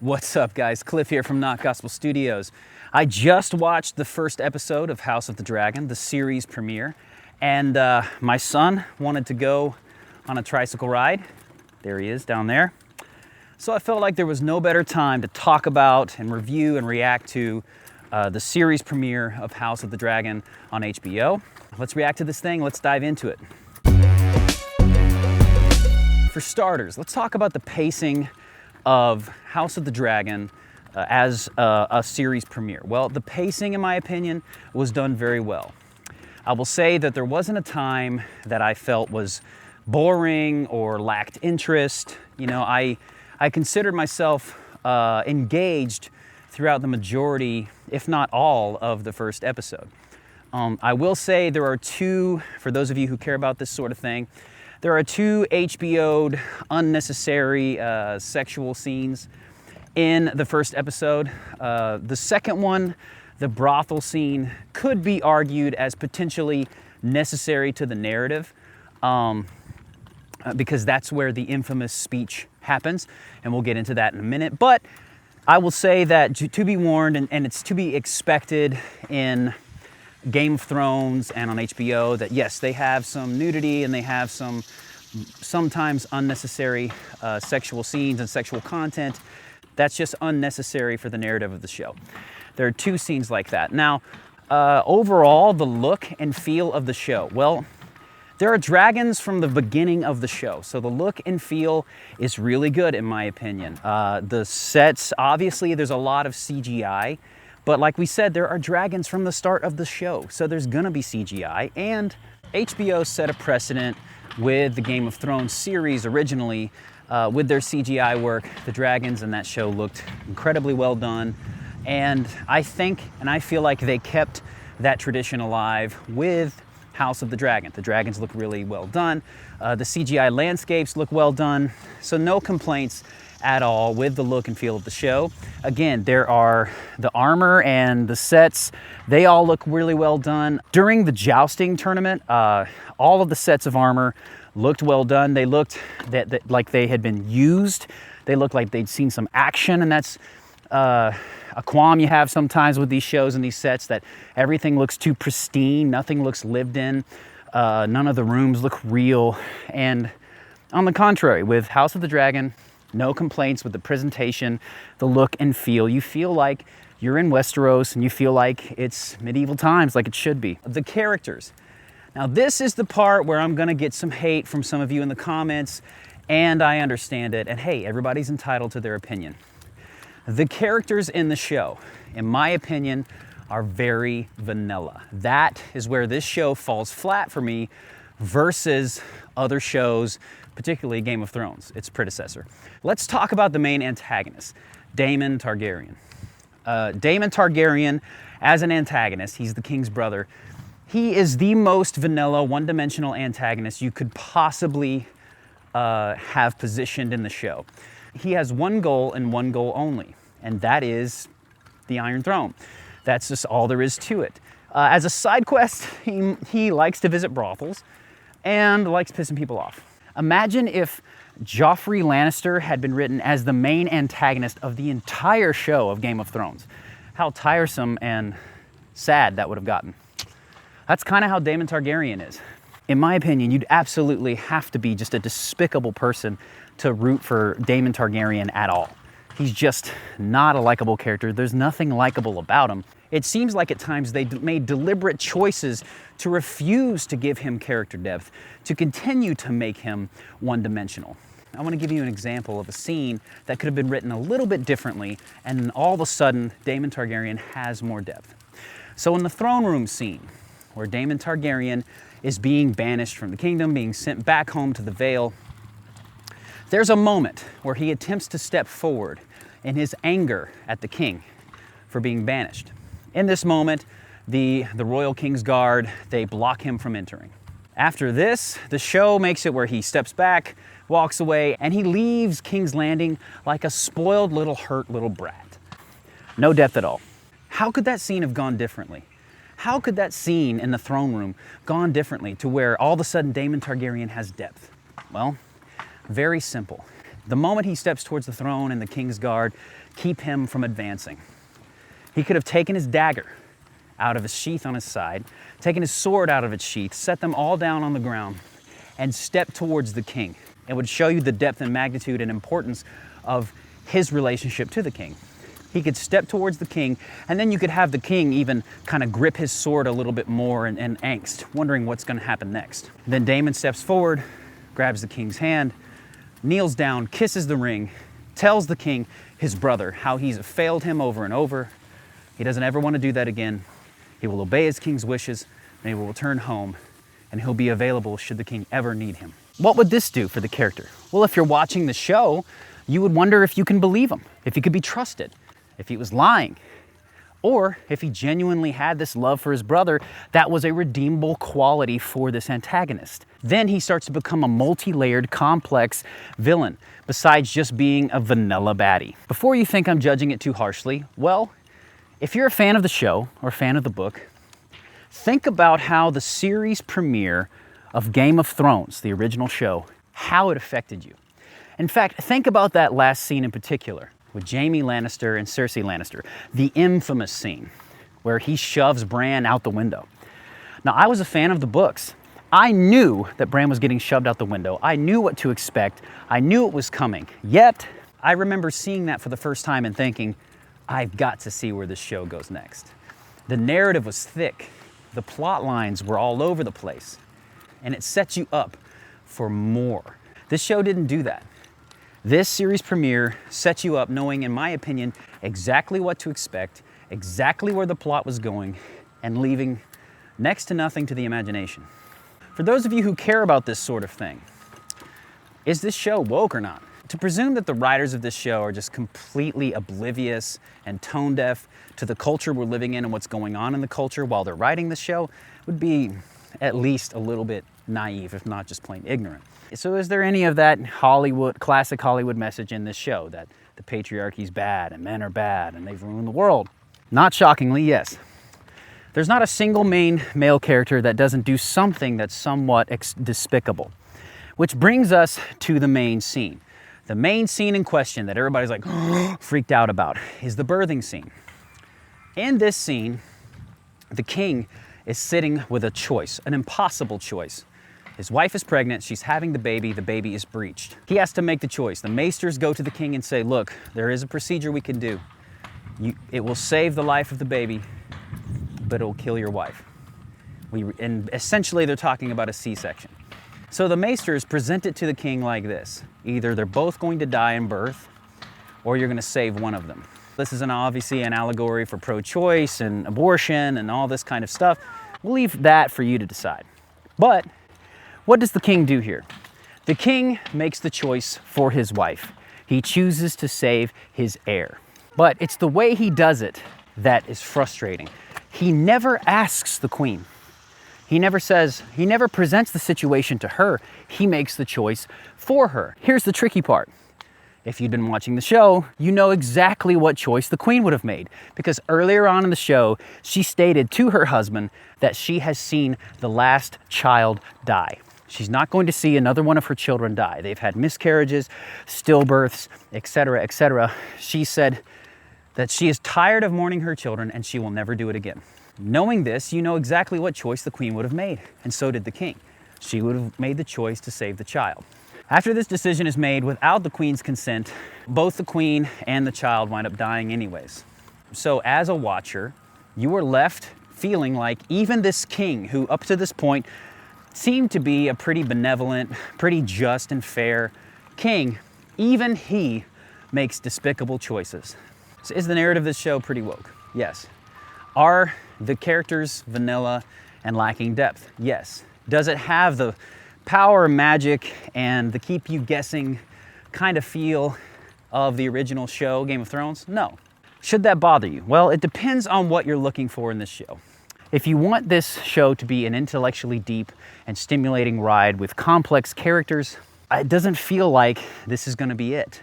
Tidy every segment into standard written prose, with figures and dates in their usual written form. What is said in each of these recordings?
What's up, guys? Cliff here from Not Gospel Studios. I just watched the first episode of House of the Dragon, the series premiere, and my son wanted to go on a tricycle ride. There he is down there. So I felt like there was no better time to talk about and review and react to the series premiere of House of the Dragon on HBO. Let's react to this thing. Let's dive into it. For starters, let's talk about the pacing of House of the Dragon as a series premiere. Well, the pacing, in my opinion, was done very well. I will say that there wasn't a time that I felt was boring or lacked interest. You know, I considered myself engaged throughout the majority, if not all, of the first episode. I will say there are two, for those of you who care about this sort of thing, there are two HBO'd unnecessary sexual scenes in the first episode. The second one, the brothel scene, could be argued as potentially necessary to the narrative because that's where the infamous speech happens, and we'll get into that in a minute. But I will say that to be warned, and it's to be expected in Game of Thrones and on HBO, that yes, they have some nudity and they have some sometimes unnecessary sexual scenes and sexual content. That's just unnecessary for the narrative of the show. There are two scenes like that. Now, overall, the look and feel of the show. Well, there are dragons from the beginning of the show, so the look and feel is really good in my opinion. The sets, obviously there's a lot of CGI, but like we said, there are dragons from the start of the show, so there's gonna be CGI, and HBO set a precedent with the Game of Thrones series originally with their CGI work. The dragons in that show looked incredibly well done, and I think and I feel like they kept that tradition alive with House of the Dragon. The dragons look really well done. The CGI landscapes look well done, so no complaints at all with the look and feel of the show. Again, there are the armor and the sets, they all look really well done. During the jousting tournament, all of the sets of armor looked well done. They looked that like they had been used. They looked like they'd seen some action, and that's a qualm you have sometimes with these shows and these sets, that everything looks too pristine, nothing looks lived in, none of the rooms look real. And on the contrary, with House of the Dragon, no complaints with the presentation, the look and feel. You feel like you're in Westeros and you feel like it's medieval times, like it should be. The characters. Now this is the part where I'm gonna get some hate from some of you in the comments, and I understand it, and hey, everybody's entitled to their opinion. The characters in the show, in my opinion, are very vanilla. That is where this show falls flat for me versus other shows, particularly Game of Thrones, its predecessor. Let's talk about the main antagonist, Daemon Targaryen. Daemon Targaryen, as an antagonist, he's the king's brother. He is the most vanilla, one-dimensional antagonist you could possibly have positioned in the show. He has one goal and one goal only, and that is the Iron Throne. That's just all there is to it. As a side quest, he likes to visit brothels and likes pissing people off. Imagine if Joffrey Lannister had been written as the main antagonist of the entire show of Game of Thrones. How tiresome and sad that would have gotten. That's kind of how Daemon Targaryen is. In my opinion, you'd absolutely have to be just a despicable person to root for Daemon Targaryen at all. He's just not a likable character. There's nothing likable about him. It seems like at times they made deliberate choices to refuse to give him character depth, to continue to make him one-dimensional. I want to give you an example of a scene that could have been written a little bit differently, and then all of a sudden, Daemon Targaryen has more depth. So in the throne room scene, where Daemon Targaryen is being banished from the kingdom, being sent back home to the Vale, there's a moment where he attempts to step forward in his anger at the king for being banished. In this moment, the royal king's guard, they block him from entering. After this, the show makes it where he steps back, walks away, and he leaves King's Landing like a spoiled little hurt little brat. No depth at all. How could that scene have gone differently? How could that scene in the throne room gone differently to where all of a sudden Daemon Targaryen has depth? Well, very simple. The moment he steps towards the throne and the king's guard keep him from advancing. He could have taken his dagger out of his sheath on his side, taken his sword out of its sheath, set them all down on the ground, and stepped towards the king. It would show you the depth and magnitude and importance of his relationship to the king. He could step towards the king, and then you could have the king even kind of grip his sword a little bit more in angst, wondering what's going to happen next. Then Daemon steps forward, grabs the king's hand, kneels down, kisses the ring, tells the king, his brother, how he's failed him over and over. He doesn't ever want to do that again. He will obey his king's wishes, and he will return home, and he'll be available should the king ever need him. What would this do for the character? Well, if you're watching the show, you would wonder if you can believe him, if he could be trusted, if he was lying, or if he genuinely had this love for his brother that was a redeemable quality for this antagonist. Then he starts to become a multi-layered, complex villain, besides just being a vanilla baddie. Before you think I'm judging it too harshly, well, if you're a fan of the show or a fan of the book, think about how the series premiere of Game of Thrones, the original show, how it affected you. In fact, think about that last scene in particular with Jaime Lannister and Cersei Lannister, the infamous scene where he shoves Bran out the window. Now, I was a fan of the books. I knew that Bran was getting shoved out the window. I knew what to expect. I knew it was coming. Yet, I remember seeing that for the first time and thinking, I've got to see where this show goes next. The narrative was thick. The plot lines were all over the place. And it sets you up for more. This show didn't do that. This series premiere sets you up knowing, in my opinion, exactly what to expect, exactly where the plot was going, and leaving next to nothing to the imagination. For those of you who care about this sort of thing, is this show woke or not? To presume that the writers of this show are just completely oblivious and tone deaf to the culture we're living in and what's going on in the culture while they're writing the show would be at least a little bit naive, if not just plain ignorant. So is there any of that classic Hollywood message in this show, that the patriarchy's bad and men are bad and they've ruined the world? Not shockingly, yes. There's not a single main male character that doesn't do something that's somewhat despicable. Which brings us to the main scene. The main scene in question that everybody's like freaked out about is the birthing scene. In this scene, the king is sitting with a choice, an impossible choice. His wife is pregnant, she's having the baby is breached. He has to make the choice. The maesters go to the king and say, look, there is a procedure we can do. It will save the life of the baby, but it will kill your wife. And essentially they're talking about a C-section. So the maesters present it to the king like this. Either they're both going to die in birth, or you're going to save one of them. This is obviously an allegory for pro-choice and abortion and all this kind of stuff. We'll leave that for you to decide. But what does the king do here? The king makes the choice for his wife. He chooses to save his heir. But it's the way he does it that is frustrating. He never asks the queen. He never presents the situation to her. He makes the choice for her. Here's the tricky part. If you'd been watching the show, you know exactly what choice the queen would have made. Because earlier on in the show, she stated to her husband that she has seen the last child die. She's not going to see another one of her children die. They've had miscarriages, stillbirths, etc., etc. She said that she is tired of mourning her children and she will never do it again. Knowing this, you know exactly what choice the queen would have made, and so did the king. She would have made the choice to save the child. After this decision is made without the queen's consent, both the queen and the child wind up dying anyways. So as a watcher, you are left feeling like even this king, who up to this point seemed to be a pretty benevolent, pretty just and fair king, even he makes despicable choices. So is the narrative of this show pretty woke? Yes. Are the characters vanilla and lacking depth? Yes. Does it have the power, magic, and the keep you guessing kind of feel of the original show, Game of Thrones? No. Should that bother you? Well, it depends on what you're looking for in this show. If you want this show to be an intellectually deep and stimulating ride with complex characters, it doesn't feel like this is going to be it.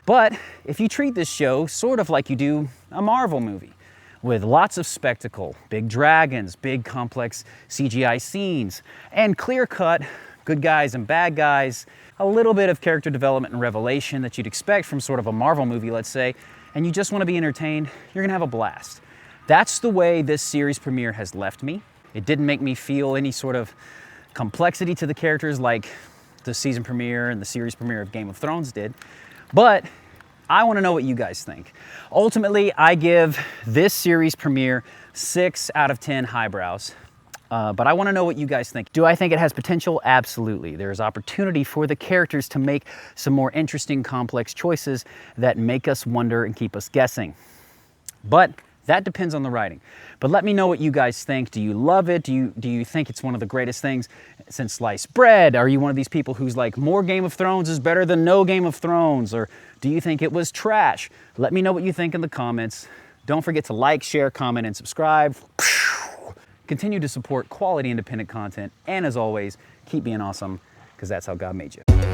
But if you treat this show sort of like you do a Marvel movie, with lots of spectacle, big dragons, big complex CGI scenes, and clear-cut good guys and bad guys, a little bit of character development and revelation that you'd expect from sort of a Marvel movie, let's say, and you just want to be entertained, you're gonna have a blast. That's the way this series premiere has left me. It didn't make me feel any sort of complexity to the characters like the season premiere and the series premiere of Game of Thrones did, but I want to know what you guys think. Ultimately, I give this series premiere 6 out of 10 highbrows. But I want to know what you guys think. Do I think it has potential? Absolutely. There's opportunity for the characters to make some more interesting, complex choices that make us wonder and keep us guessing. But that depends on the writing. But let me know what you guys think. Do you love it? Do you think it's one of the greatest things since sliced bread? Are you one of these people who's like, more Game of Thrones is better than no Game of Thrones? Or do you think it was trash? Let me know what you think in the comments. Don't forget to like, share, comment, and subscribe. Continue to support quality independent content, and as always, keep being awesome, because that's how God made you.